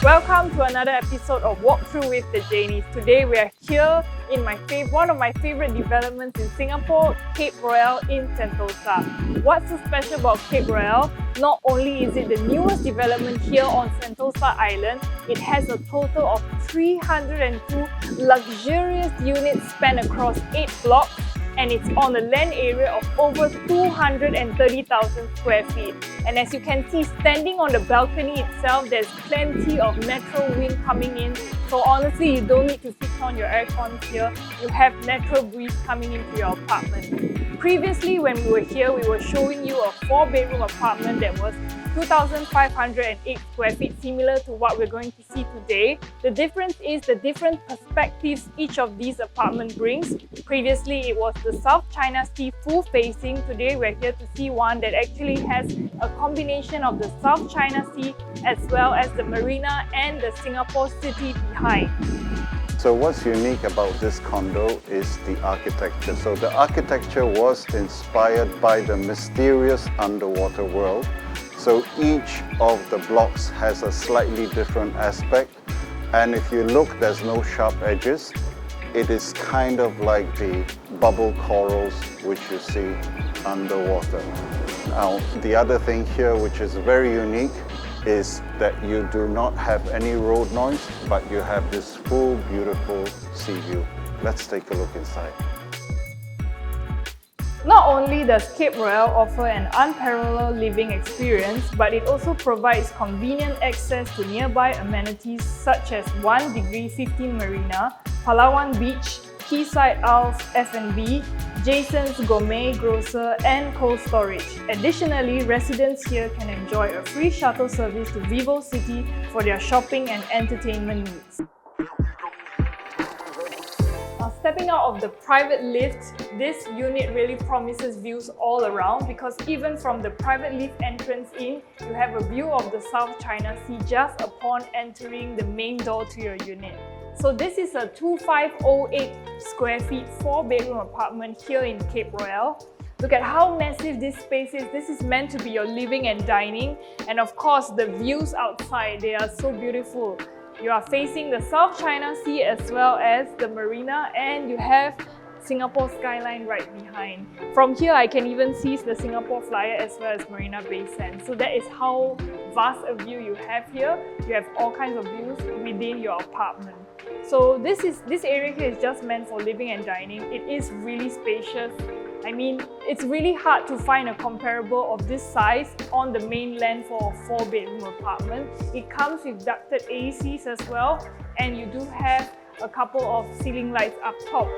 Welcome to another episode of Walkthrough with the Janys. Today we are here in one of my favorite developments in Singapore, Cape Royale in Sentosa. What's so special about Cape Royale? Not only is it the newest development here on Sentosa Island, it has a total of 302 luxurious units span across 8 blocks, and it's on a land area of over 230,000 square feet. And as you can see, standing on the balcony itself, there's plenty of natural wind coming in. So honestly, you don't need to switch on your aircon here. You have natural breeze coming into your apartment. Previously, when we were here, we were showing you a 4-bedroom apartment that was 2,508 square feet, similar to what we're going to see today. The difference is the different perspectives each of these apartments brings. Previously, it was the South China Sea full facing. Today, we're here to see one that actually has a combination of the South China Sea as well as the marina and the Singapore city behind. So what's unique about this condo is the architecture. So the architecture was inspired by the mysterious underwater world. So each of the blocks has a slightly different aspect. And if you look, there's no sharp edges. It is kind of like the bubble corals which you see underwater. Now, the other thing here which is very unique is that you do not have any road noise, but you have this full, beautiful sea view. Let's take a look inside. Not only does Cape Royale offer an unparalleled living experience, but it also provides convenient access to nearby amenities such as 1 Degree 15 Marina, Palawan Beach, Quayside Isles F&B, Jason's Gourmet Grocer and Cold Storage. Additionally, residents here can enjoy a free shuttle service to Vivo City for their shopping and entertainment needs. Stepping out of the private lift, this unit really promises views all around because even from the private lift entrance in, you have a view of the South China Sea just upon entering the main door to your unit. So this is a 2,508 square feet 4-bedroom apartment here in Cape Royale. Look at how massive this space is. This is meant to be your living and dining. And of course, the views outside, they are so beautiful. You are facing the South China Sea as well as the marina, and you have Singapore skyline right behind. From here, I can even see the Singapore Flyer as well as Marina Bay Sands. So that is how vast a view you have here. You have all kinds of views within your apartment. So this area here is just meant for living and dining. It is really spacious. I mean, it's really hard to find a comparable of this size on the mainland for a 4-bedroom apartment. It comes with ducted ACs as well, and you do have a couple of ceiling lights up top.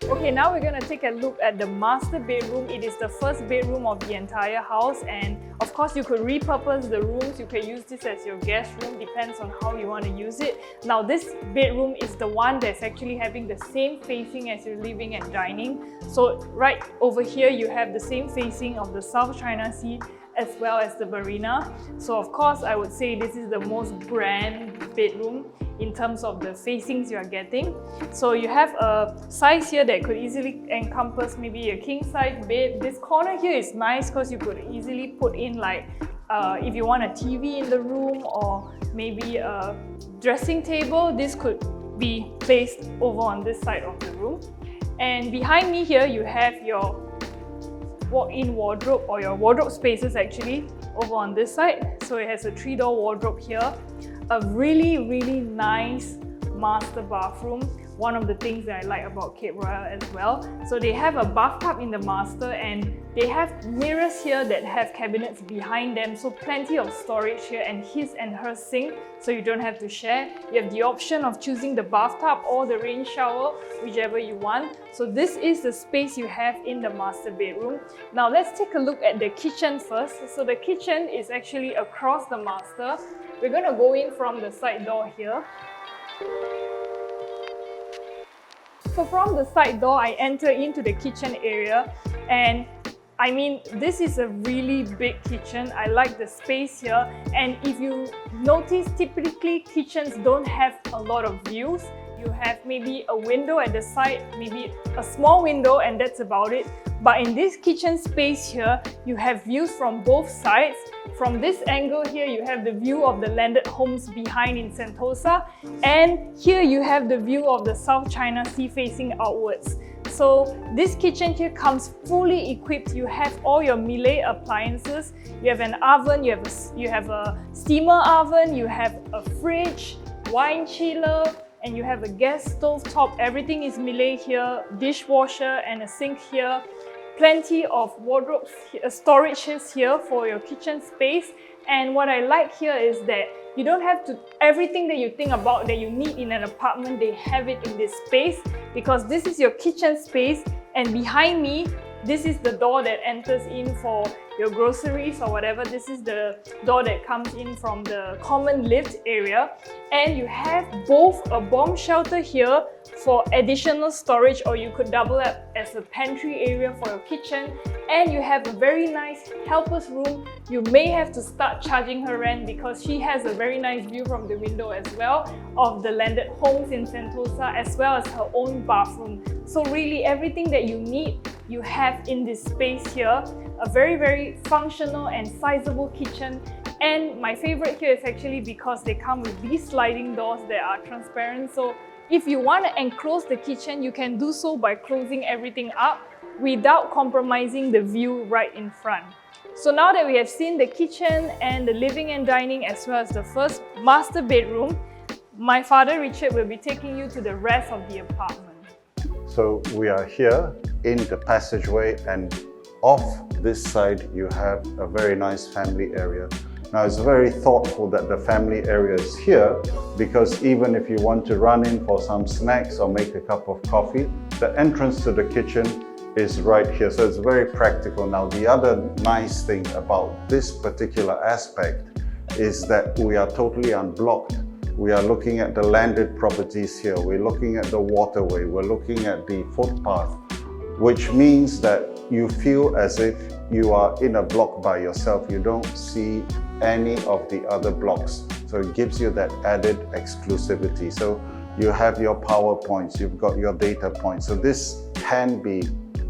Okay, now we're going to take a look at the master bedroom. It is the first bedroom of the entire house, and of course you could repurpose the rooms. You can use this as your guest room, depends on how you want to use it. Now this bedroom is the one that's actually having the same facing as your living and dining. So right over here you have the same facing of the South China Sea as well as the marina. So of course I would say this is the most grand bedroom in terms of the facings you are getting. So you have a size here that could easily encompass maybe a king size bed. This corner here is nice because you could easily put in like if you want a TV in the room or maybe a dressing table, this could be placed over on this side of the room. And behind me here you have your walk-in wardrobe, or your wardrobe spaces actually, over on this side. So it has a 3-door wardrobe here. A really nice master bathroom. One of the things that I like about Cape Royale as well. So they have a bathtub in the master, and they have mirrors here that have cabinets behind them. So plenty of storage here, and his and her sink, so you don't have to share. You have the option of choosing the bathtub or the rain shower, whichever you want. So this is the space you have in the master bedroom. Now let's take a look at the kitchen first. So the kitchen is actually across the master. We're going to go in from the side door here. So from the side door, I enter into the kitchen area, and I mean, this is a really big kitchen. I like the space here, and if you notice, typically kitchens don't have a lot of views. You have maybe a window at the side, maybe a small window, and that's about it. But in this kitchen space here, you have views from both sides. From this angle here, you have the view of the landed homes behind in Sentosa, and here you have the view of the South China Sea facing outwards. So this kitchen here comes fully equipped. You have all your Miele appliances. You have an oven, you have a steamer oven, you have a fridge, wine chiller, and you have a gas stove top. Everything is Miele here, dishwasher and a sink here. Plenty of wardrobes, storages here for your kitchen space. And what I like here is that you don't have to, everything that you think about that you need in an apartment, they have it in this space, because this is your kitchen space, and behind me, this is the door that enters in for your groceries or whatever. This is the door that comes in from the common lift area. And you have both a bomb shelter here for additional storage, or you could double up as a pantry area for your kitchen. And you have a very nice helper's room. You may have to start charging her rent because she has a very nice view from the window as well of the landed homes in Sentosa, as well as her own bathroom. So really everything that you need, you have in this space here. A very, very functional and sizable kitchen. And my favorite here is actually because they come with these sliding doors that are transparent. So if you want to enclose the kitchen, you can do so by closing everything up without compromising the view right in front. So now that we have seen the kitchen and the living and dining as well as the first master bedroom, my father Richard will be taking you to the rest of the apartment. So we are here in the passageway, and off this side you have a very nice family area. Now it's very thoughtful that the family area is here, because even if you want to run in for some snacks or make a cup of coffee, the entrance to the kitchen is right here. So it's very practical. Now the other nice thing about this particular aspect is that we are totally unblocked. We are looking at the landed properties here. We're looking at the waterway. We're looking at the footpath, which means that you feel as if you are in a block by yourself. You don't see any of the other blocks. So it gives you that added exclusivity. So you have your power points, you've got your data points. So this can be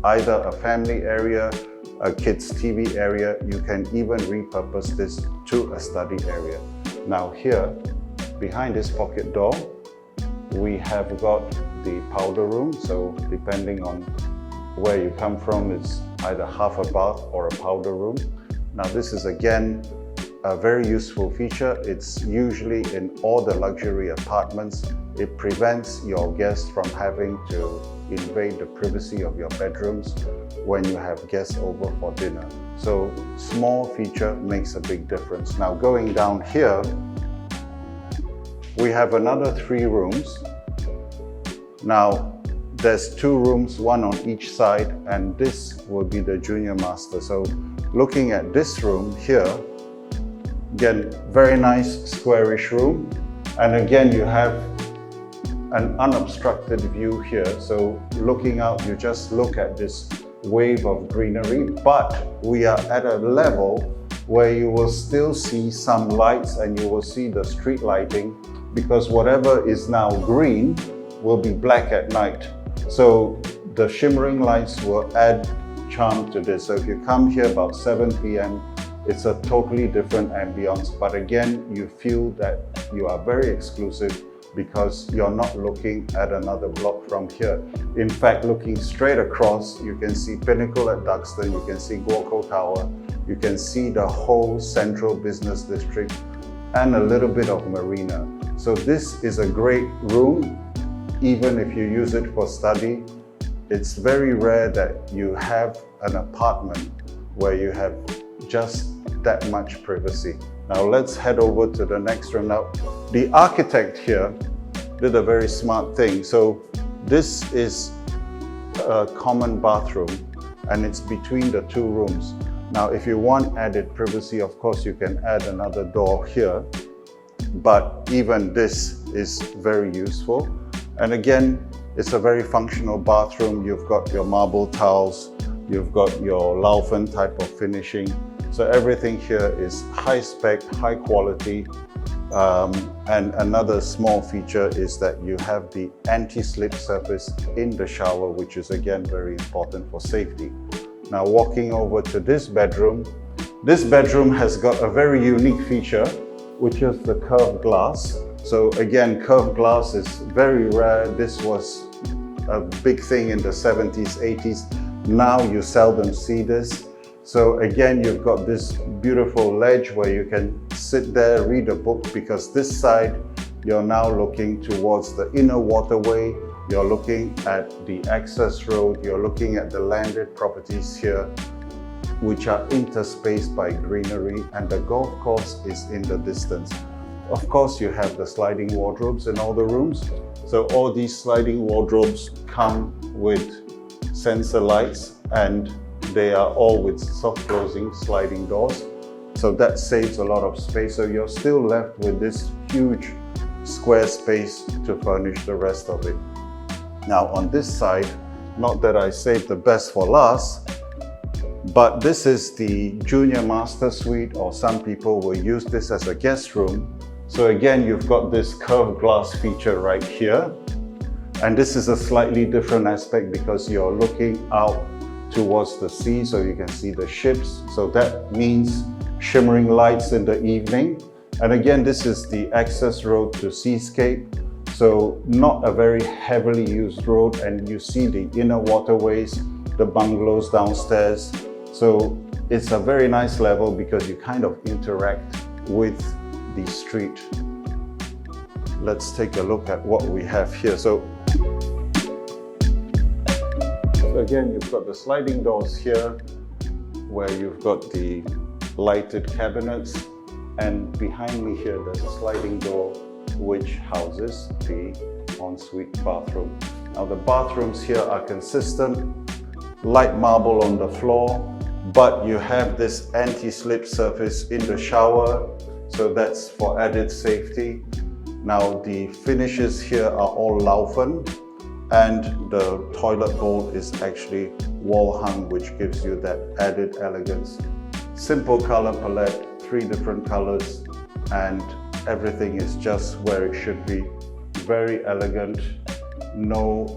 either a family area, a kids' TV area. You can even repurpose this to a study area. Now here, behind this pocket door, we have got the powder room. So depending on where you come from, it's either half a bath or a powder room. Now this is again a very useful feature. It's usually in all the luxury apartments. It prevents your guests from having to invade the privacy of your bedrooms when you have guests over for dinner. So small feature makes a big difference. Now going down here, we have another 3 rooms. Now there's 2 rooms, one on each side, and this will be the junior master. So looking at this room here, again, very nice squarish room. And again, you have an unobstructed view here. So looking out, you just look at this wave of greenery, but we are at a level where you will still see some lights and you will see the street lighting, because whatever is now green will be black at night. So the shimmering lights will add charm to this. So if you come here about 7 p.m, it's a totally different ambience. But again, you feel that you are very exclusive because you're not looking at another block from here. In fact, looking straight across, you can see Pinnacle at Duxton, you can see Gorko Tower, you can see the whole central business district and a little bit of marina. So this is a great room, even if you use it for study. It's very rare that you have an apartment where you have just that much privacy. Now let's head over to the next room. Now, the architect here did a very smart thing. So this is a common bathroom and it's between the 2 rooms. Now, if you want added privacy, of course, you can add another door here, but even this is very useful. And again, it's a very functional bathroom. You've got your marble tiles, you've got your Laufen type of finishing. So everything here is high spec, high quality. And another small feature is that you have the anti-slip surface in the shower, which is again very important for safety. Now walking over to this bedroom, This bedroom has got a very unique feature, which is the curved glass. So again, curved glass is very rare. This was a big thing in the 70s, 80s. Now you seldom see this. So again, you've got this beautiful ledge where you can sit there, read a book, because this side, you're now looking towards the inner waterway. You're looking at the access road. You're looking at the landed properties here, which are interspaced by greenery, and the golf course is in the distance. Of course, you have the sliding wardrobes in all the rooms. So all these sliding wardrobes come with sensor lights, and they are all with soft closing sliding doors. So that saves a lot of space. So you're still left with this huge square space to furnish the rest of it. Now on this side, not that I saved the best for last, but this is the junior master suite, or some people will use this as a guest room. So again, you've got this curved glass feature right here. And this is a slightly different aspect because you're looking out towards the sea, so you can see the ships. So that means shimmering lights in the evening. And again, this is the access road to Seascape. So not a very heavily used road, and you see the inner waterways, the bungalows downstairs. So it's a very nice level because you kind of interact with the street. Let's take a look at what we have here. So again, you've got the sliding doors here where you've got the lighted cabinets, and behind me here there's a sliding door which houses the ensuite bathroom. Now the bathrooms here are consistent, light marble on the floor, but you have this anti-slip surface in the shower, so that's for added safety. Now the finishes here are all Laufen, and the toilet bowl is actually wall hung, which gives you that added elegance. Simple color palette, 3 different colors, and everything is just where it should be. Very elegant, not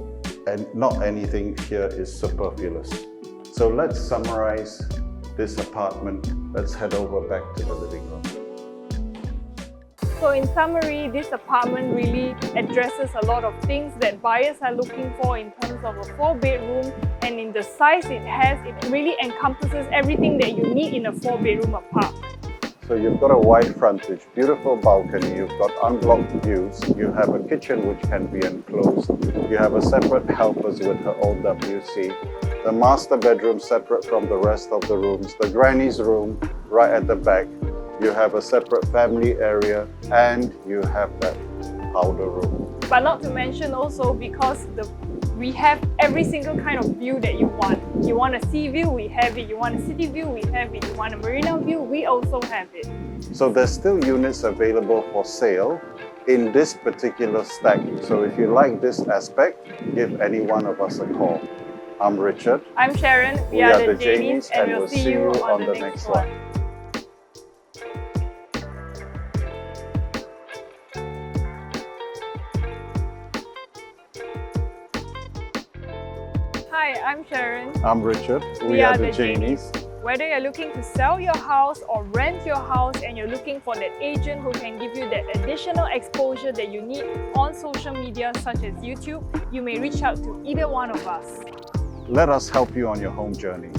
anything here is superfluous. So let's summarize this apartment. Let's head over back to the living room. So in summary, this apartment really addresses a lot of things that buyers are looking for in terms of a 4-bedroom, and in the size it has, it really encompasses everything that you need in a 4-bedroom apartment. So you've got a wide frontage, beautiful balcony, you've got unblocked views, you have a kitchen which can be enclosed, you have a separate helpers with her own WC, the master bedroom separate from the rest of the rooms, the granny's room right at the back, you have a separate family area, and you have that powder room. But not to mention also, because we have every single kind of view that you want. You want a sea view, we have it. You want a city view, we have it. You want a marina view, we also have it. So there's still units available for sale in this particular stack. So if you like this aspect, give any one of us a call. I'm Richard. I'm Sharon. We are the Janys, and we'll see you on the next one. Hi, I'm Sharon. I'm Richard. We are the Janys. Whether you're looking to sell your house or rent your house, and you're looking for that agent who can give you that additional exposure that you need on social media such as YouTube, you may reach out to either one of us. Let us help you on your home journey.